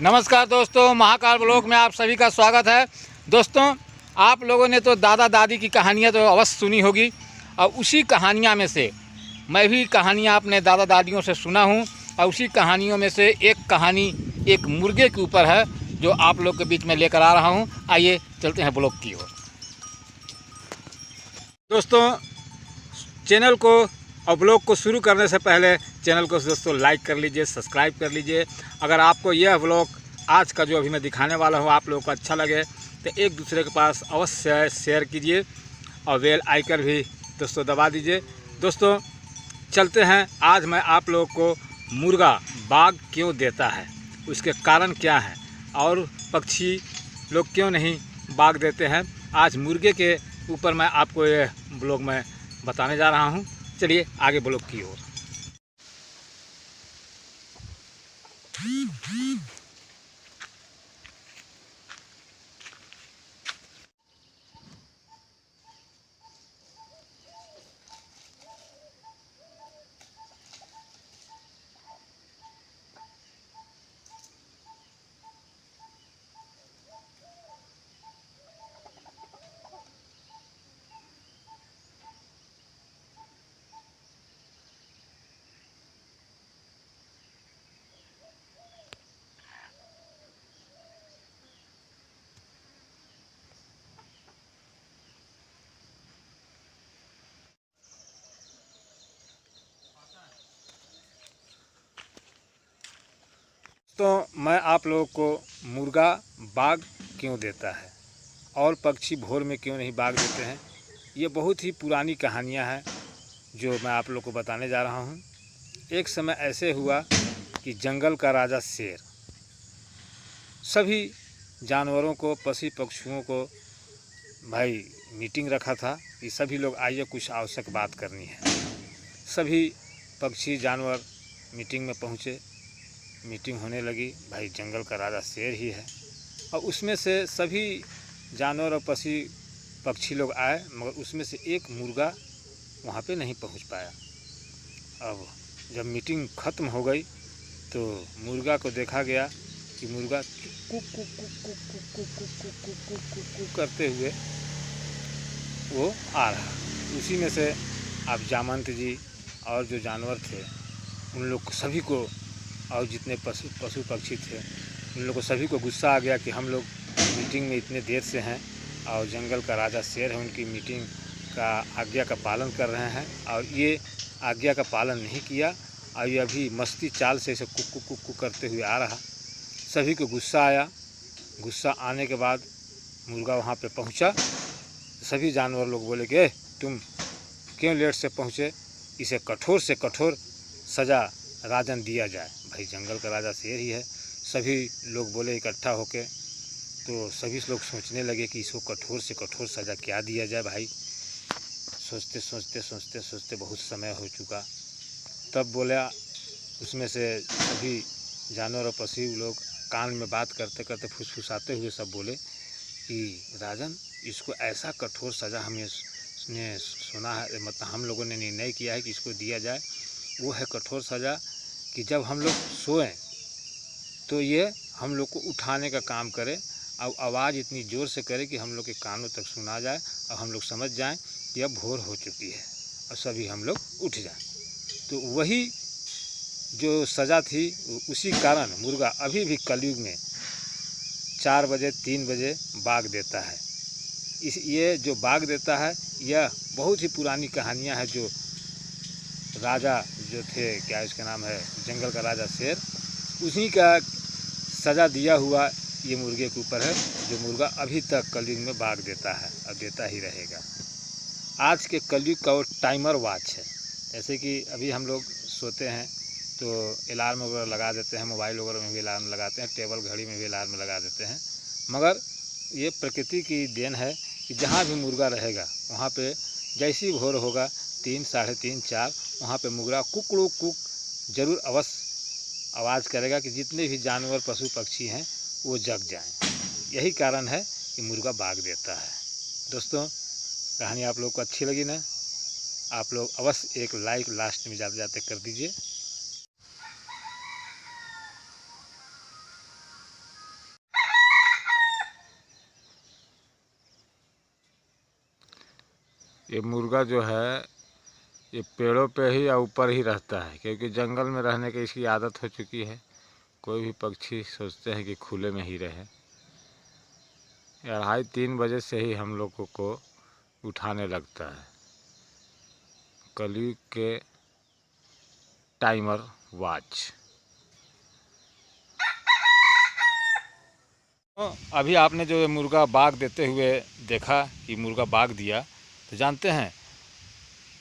नमस्कार दोस्तों, महाकाल ब्लॉग में आप सभी का स्वागत है। दोस्तों, आप लोगों ने तो दादा दादी की कहानियाँ तो अवश्य सुनी होगी और उसी कहानियाँ में से मैं भी कहानियाँ अपने दादा दादियों से सुना हूँ और उसी कहानियों में से एक कहानी एक मुर्गे के ऊपर है जो आप लोग के बीच में लेकर आ रहा हूँ। आइए चलते हैं ब्लॉग की ओर। दोस्तों, चैनल को और ब्लॉग को शुरू करने से पहले चैनल को दोस्तों लाइक कर लीजिए, सब्सक्राइब कर लीजिए। अगर आपको यह ब्लॉग आज का जो अभी मैं दिखाने वाला हूँ आप लोगों को अच्छा लगे तो एक दूसरे के पास अवश्य शेयर कीजिए और बेल आइकन भी दोस्तों दबा दीजिए। दोस्तों चलते हैं, आज मैं आप लोगों को मुर्गा बाग क्यों देता है, उसके कारण क्या है और पक्षी लोग क्यों नहीं बाग देते हैं, आज मुर्गे के ऊपर मैं आपको ये ब्लॉग में बताने जा रहा हूँ। चलिए आगे ब्लॉग की ओर। तो मैं आप लोगों को मुर्गा बाग क्यों देता है और पक्षी भोर में क्यों नहीं बाग देते हैं, ये बहुत ही पुरानी कहानियाँ हैं जो मैं आप लोग को बताने जा रहा हूँ। एक समय ऐसे हुआ कि जंगल का राजा शेर सभी जानवरों को, पशु पक्षियों को भाई मीटिंग रखा था कि सभी लोग आइए, कुछ आवश्यक बात करनी है। सभी पक्षी जानवर मीटिंग में पहुँचे। मीटिंग होने लगी, भाई जंगल का राजा शेर ही है और उसमें से सभी जानवर और पशु पक्षी लोग आए, मगर उसमें से एक मुर्गा वहाँ पे नहीं पहुँच पाया। अब जब मीटिंग ख़त्म हो गई तो मुर्गा को देखा गया कि मुर्गा cook cook cook cook cook cook cook cook cook cook cook करते हुए वो आ रहा। उसी में से अब जामंत जी और जो जानवर थे उन लोग सभी को, और जितने पशु पक्षी थे उन लोगों को सभी को गुस्सा आ गया कि हम लोग मीटिंग में इतने देर से हैं और जंगल का राजा शेर है, उनकी मीटिंग का आज्ञा का पालन कर रहे हैं और ये आज्ञा का पालन नहीं किया और ये अभी मस्ती चाल से इसे कुक कुक कुक कुक करते हुए आ रहा। सभी को गुस्सा आया। गुस्सा आने के बाद मुर्गा वहाँ पे पहुँचा। सभी जानवर लोग बोले कि तुम क्यों लेट से पहुँचे, इसे कठोर से कठोर सज़ा राजन दिया जाए। भाई जंगल का राजा शेर ही है। सभी लोग बोले इकट्ठा होके, तो सभी लोग सोचने लगे कि इसको कठोर से कठोर सज़ा क्या दिया जाए। भाई सोचते सोचते सोचते सोचते बहुत समय हो चुका। तब बोला, उसमें से सभी जानवर और पशु लोग कान में बात करते करते फुसफुसाते हुए सब बोले कि राजन, इसको ऐसा कठोर सज़ा हमने सुना है, मतलब हम लोगों ने निर्णय किया है कि इसको दिया जाए। वो है कठोर सज़ा कि जब हम लोग सोएं तो ये हम लोग को उठाने का काम करे और आवाज़ इतनी ज़ोर से करे कि हम लोग के कानों तक सुना जाए और हम लोग समझ जाएं कि अब भोर हो चुकी है और सभी हम लोग उठ जाएं। तो वही जो सज़ा थी, उसी कारण मुर्गा अभी भी कलयुग में 4 बजे 3 बजे बाग देता है। ये जो बाग देता है यह बहुत ही पुरानी कहानियाँ हैं। जो राजा जो थे, क्या इसका नाम है, जंगल का राजा शेर, उसी का सज़ा दिया हुआ ये मुर्गे के ऊपर है, जो मुर्गा अभी तक कलयुग में बाग देता है और देता ही रहेगा। आज के कलयुग का वो टाइमर वॉच है। जैसे कि अभी हम लोग सोते हैं तो अलार्म वगैरह लगा देते हैं, मोबाइल वगैरह में भी अलार्म लगाते हैं, टेबल घड़ी में भी अलार्म लगा देते हैं, मगर ये प्रकृति की देन है कि जहाँ भी मुर्गा रहेगा वहाँ पे जैसी भोर होगा 3, साढ़े 3, 4, वहाँ पे मुर्गा कुकड़ू कुक जरूर अवश्य आवाज़ करेगा कि जितने भी जानवर पशु पक्षी हैं वो जग जाएं। यही कारण है कि मुर्गा बाग देता है। दोस्तों, कहानी आप लोग को अच्छी लगी ना, आप लोग अवश्य एक लाइक लास्ट में जाते जाते कर दीजिए। ये मुर्गा जो है ये पेड़ों पे ही या ऊपर ही रहता है, क्योंकि जंगल में रहने की इसकी आदत हो चुकी है। कोई भी पक्षी सोचते हैं कि खुले में ही रहे। 2:30-3 बजे से ही हम लोगों को उठाने लगता है। कलयुग के टाइमर वॉच। अभी आपने जो मुर्गा बाग देते हुए देखा कि मुर्गा बाग दिया, तो जानते हैं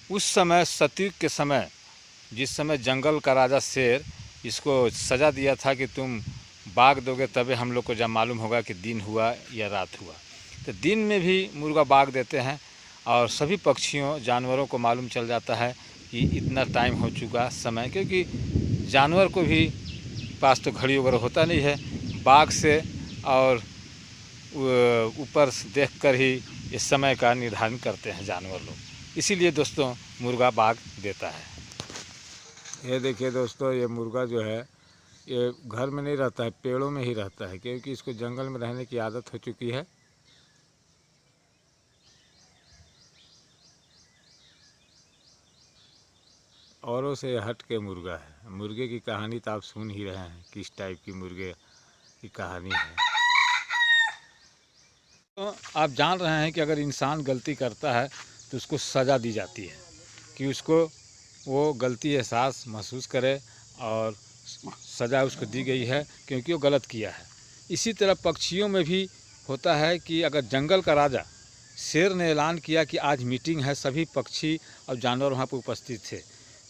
उस समय सतयुग के समय, जिस समय जंगल का राजा शेर इसको सज़ा दिया था कि तुम बाग दोगे तभी हम लोग को जब मालूम होगा कि दिन हुआ या रात हुआ। तो दिन में भी मुर्गा बाग देते हैं और सभी पक्षियों जानवरों को मालूम चल जाता है कि इतना टाइम हो चुका समय, क्योंकि जानवर को भी पास तो घड़ी वगैरह होता नहीं है। बाग से और ऊपर से देखकर ही इस समय का निर्धारण करते हैं जानवर लोग। इसीलिए दोस्तों मुर्गा बाग देता है। ये देखिए दोस्तों, ये मुर्गा जो है ये घर में नहीं रहता है, पेड़ों में ही रहता है, क्योंकि इसको जंगल में रहने की आदत हो चुकी है। औरों से हट के मुर्गा है। मुर्गे की कहानी तो आप सुन ही रहे हैं, किस टाइप की मुर्गे की कहानी है। तो आप जान रहे हैं कि अगर इंसान गलती करता है तो उसको सज़ा दी जाती है, कि उसको वो गलती एहसास महसूस करे और सज़ा उसको दी गई है क्योंकि वो गलत किया है। इसी तरह पक्षियों में भी होता है कि अगर जंगल का राजा शेर ने ऐलान किया कि आज मीटिंग है, सभी पक्षी और जानवर वहाँ पर उपस्थित थे,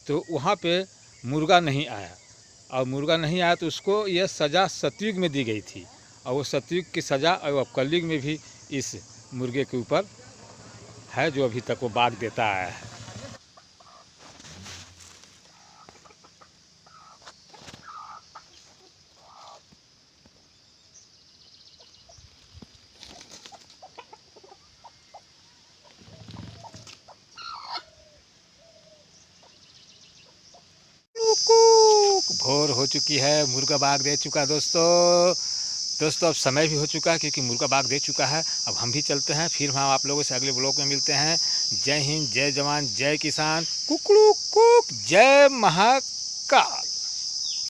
तो वहाँ पे मुर्गा नहीं आया, और मुर्गा नहीं आया तो उसको यह सज़ा सतयुग में दी गई थी, और वो सतयुग की सज़ा और कलयुग में भी इस मुर्गे के ऊपर है, जो अभी तक वो बाग देता आया है। भोर हो चुकी है, मुर्गा बाग दे चुका दोस्तों अब समय भी हो चुका है, क्योंकि मुर्गा बाग दे चुका है। अब हम भी चलते हैं, फिर हम आप लोगों से अगले ब्लॉग में मिलते हैं। जय हिंद, जय जवान, जय किसान, कुकड़ू कुक, जय महाकाल।